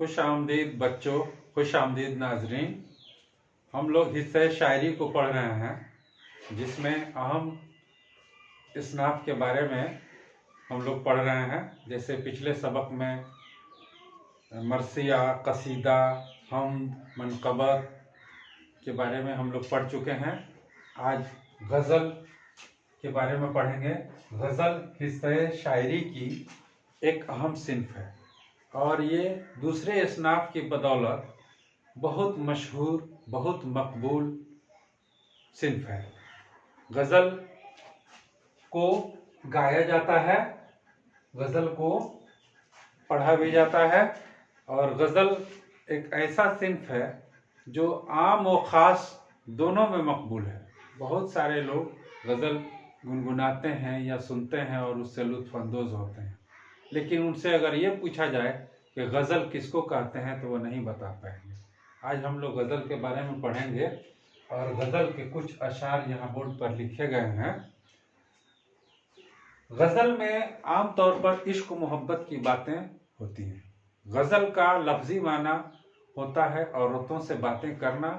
खुश आमदीद बच्चों, खुश आमदीद नाजरीन। हम लोग हिस्से शायरी को पढ़ रहे हैं जिसमें अहम इसनाफ के बारे में हम लोग पढ़ रहे हैं। जैसे पिछले सबक में मरसिया, कसीदा, हमद, मनक़बत के बारे में हम लोग पढ़ चुके हैं। आज गज़ल के बारे में पढ़ेंगे। गज़ल हिस्से शायरी की एक अहम सिन्फ है और ये दूसरे असनाफ की बदौलत बहुत मशहूर, बहुत मकबूल सिन्फ है। गज़ल को गाया जाता है, गज़ल को पढ़ा भी जाता है और गज़ल एक ऐसा सिन्फ है जो आम और ख़ास दोनों में मकबूल है। बहुत सारे लोग गज़ल गुनगुनाते हैं या सुनते हैं और उससे लुत्फ़ अंदोज़ होते हैं, लेकिन उनसे अगर ये पूछा जाए कि गज़ल किसको कहते हैं तो वो नहीं बता पाएंगे। आज हम लोग गज़ल के बारे में पढ़ेंगे और गज़ल के कुछ अशार यहाँ बोर्ड पर लिखे गए हैं। गज़ल में आम तौर पर इश्क मोहब्बत की बातें होती हैं। गज़ल का लफ्ज़ी माना होता है औरतों से बातें करना,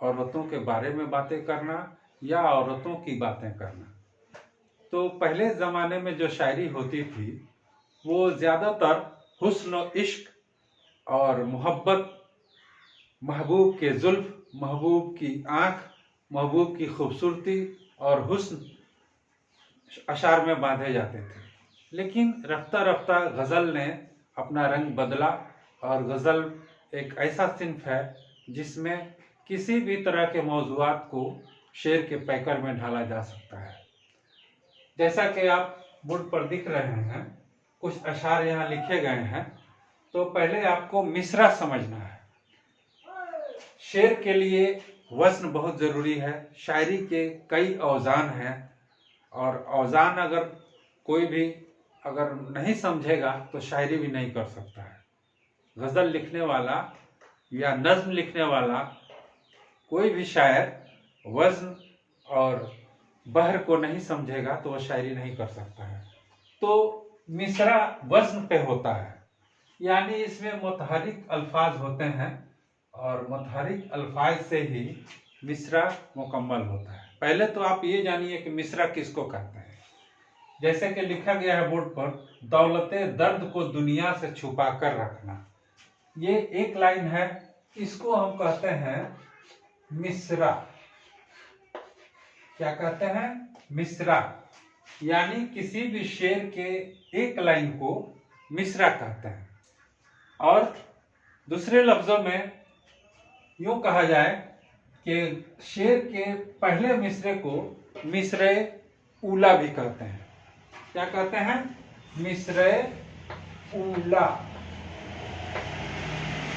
औरतों के बारे में बातें करना या औरतों की बातें करना। तो पहले ज़माने में जो शायरी होती थी वो ज़्यादातर हुस्न, इश्क और मोहब्बत, महबूब के जुल्फ़, महबूब की आँख, महबूब की खूबसूरती और हुस्न अशार में बांधे जाते थे। लेकिन रफ्ता रफ्ता गज़ल ने अपना रंग बदला और गज़ल एक ऐसा सिन्फ है जिसमें किसी भी तरह के मौज़ूआत को शेर के पैकर में ढाला जा सकता है। जैसा कि आप बोर्ड पर दिख रहे हैं, कुछ अशार यहाँ लिखे गए हैं। तो पहले आपको मिसरा समझना है। शेर के लिए वज़न बहुत ज़रूरी है। शायरी के कई औज़ान हैं और औज़ान अगर कोई भी अगर नहीं समझेगा तो शायरी भी नहीं कर सकता है। गज़ल लिखने वाला या नज़्म लिखने वाला कोई भी शायर वज़न और बहर को नहीं समझेगा तो वह शायरी नहीं कर सकता है। तो मिसरा वज़न पे होता है, यानी इसमें मुतहरिक अल्फाज होते हैं और मुतहरिक अल्फाज से ही मिसरा मुकम्मल होता है। पहले तो आप ये जानिए कि मिसरा किसको कहते हैं। जैसे कि लिखा गया है बोर्ड पर, दौलते दर्द को दुनिया से छुपा कर रखना। ये एक लाइन है, इसको हम कहते हैं मिसरा। क्या कहते हैं? मिसरा। यानी किसी भी शेर के एक लाइन को मिसरा कहते हैं। और दूसरे लफ्जों में यूं कहा जाए कि शेर के पहले मिसरे को मिसरे ऊला भी कहते हैं। क्या कहते हैं? मिसरे ऊला।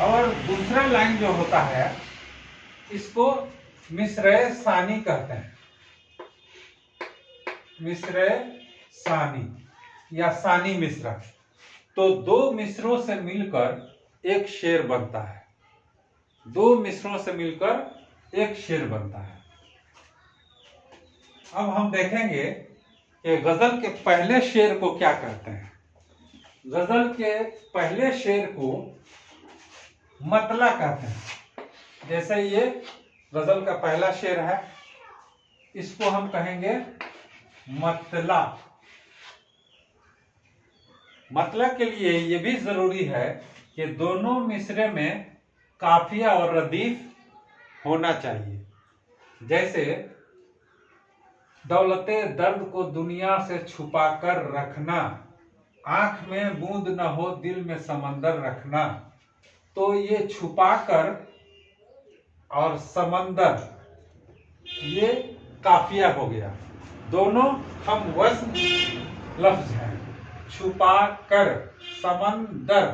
और दूसरा लाइन जो होता है इसको मिसरे सानी कहते हैं। मिसरे सानी या सानी मिसरा। तो दो मिसरों से मिलकर एक शेर बनता है। दो मिसरों से मिलकर एक शेर बनता है। अब हम देखेंगे कि गज़ल के पहले शेर को क्या कहते हैं। गज़ल के पहले शेर को मतला कहते हैं। जैसे ये गज़ल का पहला शेर है, इसको हम कहेंगे मतला। मतला के लिए ये भी जरूरी है कि दोनों मिसरे में काफिया और रदीफ होना चाहिए। जैसे दौलते दर्द को दुनिया से छुपा कर रखना, आंख में बूंद न हो दिल में समंदर रखना। तो ये छुपा कर और समंदर ये काफिया हो गया। दोनों हम वज़न लफ्ज हैं। छुपा कर, समंदर,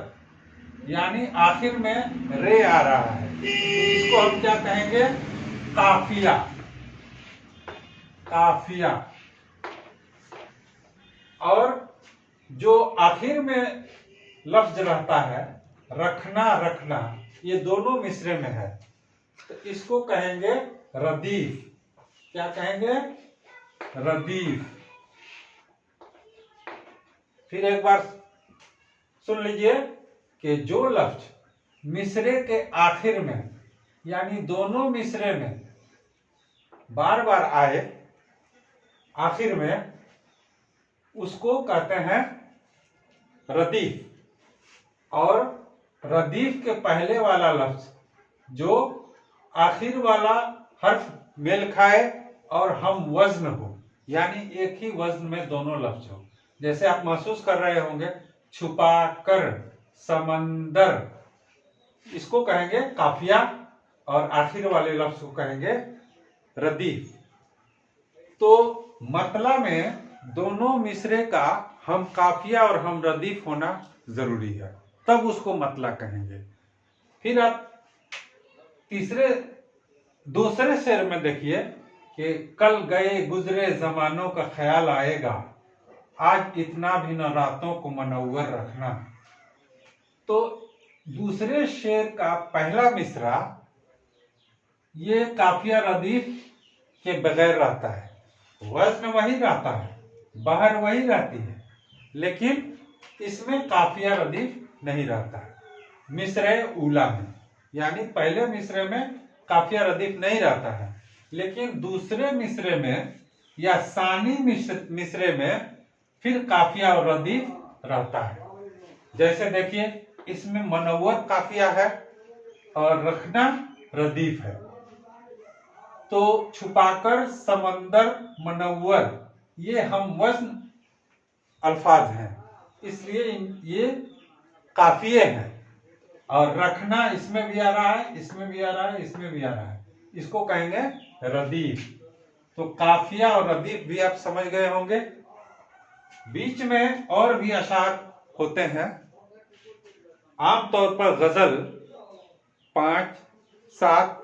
यानी आखिर में रे आ रहा है। इसको हम क्या कहेंगे? काफिया। काफिया। और जो आखिर में लफ्ज रहता है रखना, रखना, ये दोनों मिसरे में है, तो इसको कहेंगे रदीफ। क्या कहेंगे? रदीफ। फिर एक बार सुन लीजिए कि जो लफ्ज मिसरे के आखिर में यानी दोनों मिसरे में बार बार आए आखिर में, उसको कहते हैं रदीफ। और रदीफ के पहले वाला लफ्ज जो आखिर वाला हर्फ मेल खाए और हम वजन हो, यानी एक ही वजन में दोनों लफ्ज हो। जैसे आप महसूस कर रहे होंगे, छुपा कर, समंदर, इसको कहेंगे काफिया और आखिर वाले लफ्ज को कहेंगे रदीफ। तो मतला में दोनों मिसरे का हम काफिया और हम रदीफ होना जरूरी है, तब उसको मतला कहेंगे। फिर आप दूसरे शेर में देखिए कि कल गए गुजरे जमानों का ख्याल आएगा, आज इतना भी न रातों को मनव्वर रखना। तो दूसरे शेर का पहला मिसरा ये काफिया रदीफ के बगैर रहता है, वज़न वही रहता है, बाहर वही रहती है, लेकिन इसमें काफिया रदीफ नहीं रहता है। मिसरे उला में यानी पहले मिसरे में काफिया रदीफ नहीं रहता है, लेकिन दूसरे मिसरे में या सानी मिसरे में फिर काफिया और रदीफ रहता है। जैसे देखिए, इसमें मनव्वर काफिया है और रखना रदीफ है। तो छुपाकर, समंदर, मनव्वर ये हम वज़न अल्फाज हैं, इसलिए ये काफिये हैं। और रखना इसमें भी आ रहा है, इसमें भी आ रहा है, इसमें भी आ रहा है, इसको कहेंगे रदीफ। तो काफिया और रदीफ भी आप समझ गए होंगे। बीच में और भी अशार होते हैं। आमतौर पर गजल 5, 7,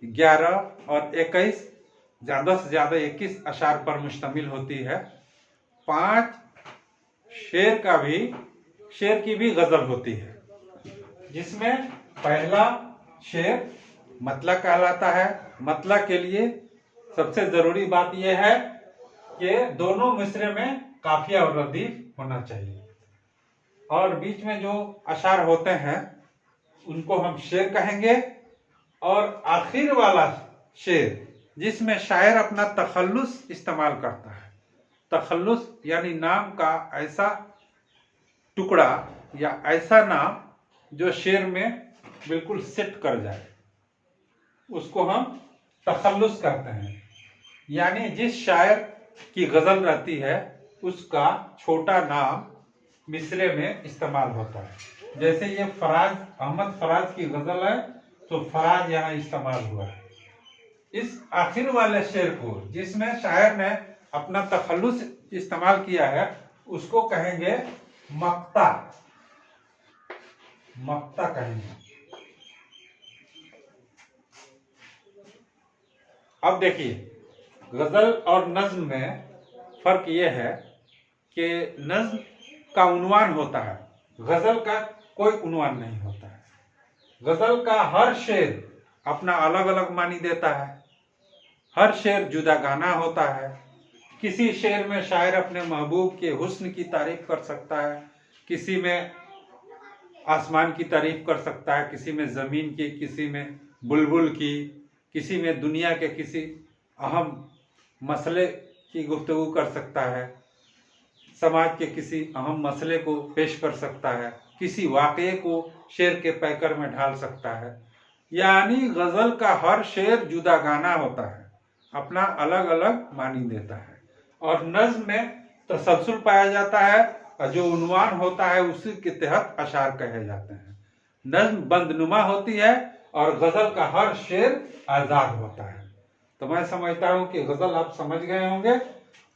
11 और 21, ज्यादा से ज्यादा 21 अशार पर मुश्तमिल होती है। 5 शेर की भी गजल होती है, जिसमें पहला शेर मतला कहलाता है। मतला के लिए सबसे जरूरी बात यह है कि दोनों मिसरे में काफिया और रदीफ होना चाहिए। और बीच में जो अशार होते हैं उनको हम शेर कहेंगे। और आखिर वाला शेर जिसमें शायर अपना तखल्लुस इस्तेमाल करता है, तखल्लुस यानी नाम का ऐसा टुकड़ा या ऐसा नाम जो शेर में बिल्कुल सेट कर जाए, उसको हम तखल्लुस कहते हैं। यानी जिस शायर की गजल रहती है उसका छोटा नाम मिसरे में इस्तेमाल होता है। जैसे ये फराज, अहमद फराज की गजल है, तो फराज यहाँ इस्तेमाल हुआ है। इस आखिर वाले शेर को जिसमें शायर ने अपना तखल्लुस इस्तेमाल किया है उसको कहेंगे मक्ता। मक्ता कहेंगे। अब देखिए, गजल और नज्म में फर्क यह है कि नज्म का उन्वान होता है, गजल का कोई उन्वान नहीं होता है। गजल का हर शेर अपना अलग अलग मानी देता है, हर शेर जुदा गाना होता है। किसी शेर में शायर अपने महबूब के हुस्न की तारीफ कर सकता है, किसी में आसमान की तारीफ कर सकता है, किसी में जमीन की, किसी में बुलबुल की, किसी में दुनिया के किसी अहम मसले की गुफ्तगू कर सकता है, समाज के किसी अहम मसले को पेश कर सकता है, किसी वाक़ये को शेर के पैकर में ढाल सकता है। यानी गजल का हर शेर जुदा गाना होता है, अपना अलग अलग मानी देता है। और नज्म में तसलसल पाया जाता है और जो उन्वान होता है उसी के तहत अशार कहे जाते हैं। नज्म बंदनुमा होती है और गजल का हर शेर आजाद होता है। तो मैं समझता हूं कि गजल आप समझ गए होंगे,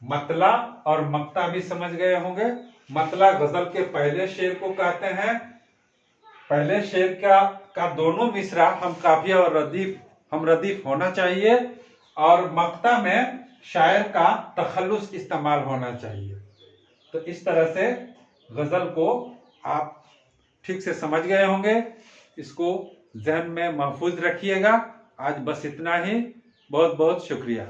मतला और मक्ता भी समझ गए होंगे। मतला गजल के पहले शेर को कहते हैं। पहले शेर का दोनों मिसरा हम काफिया और रदीफ होना चाहिए। और मक्ता में शायर का तखल्लुस इस्तेमाल होना चाहिए। तो इस तरह से गजल को आप ठीक से समझ गए होंगे, इसको ज़हन में महफूज रखिएगा। आज बस इतना ही, बहुत बहुत शुक्रिया।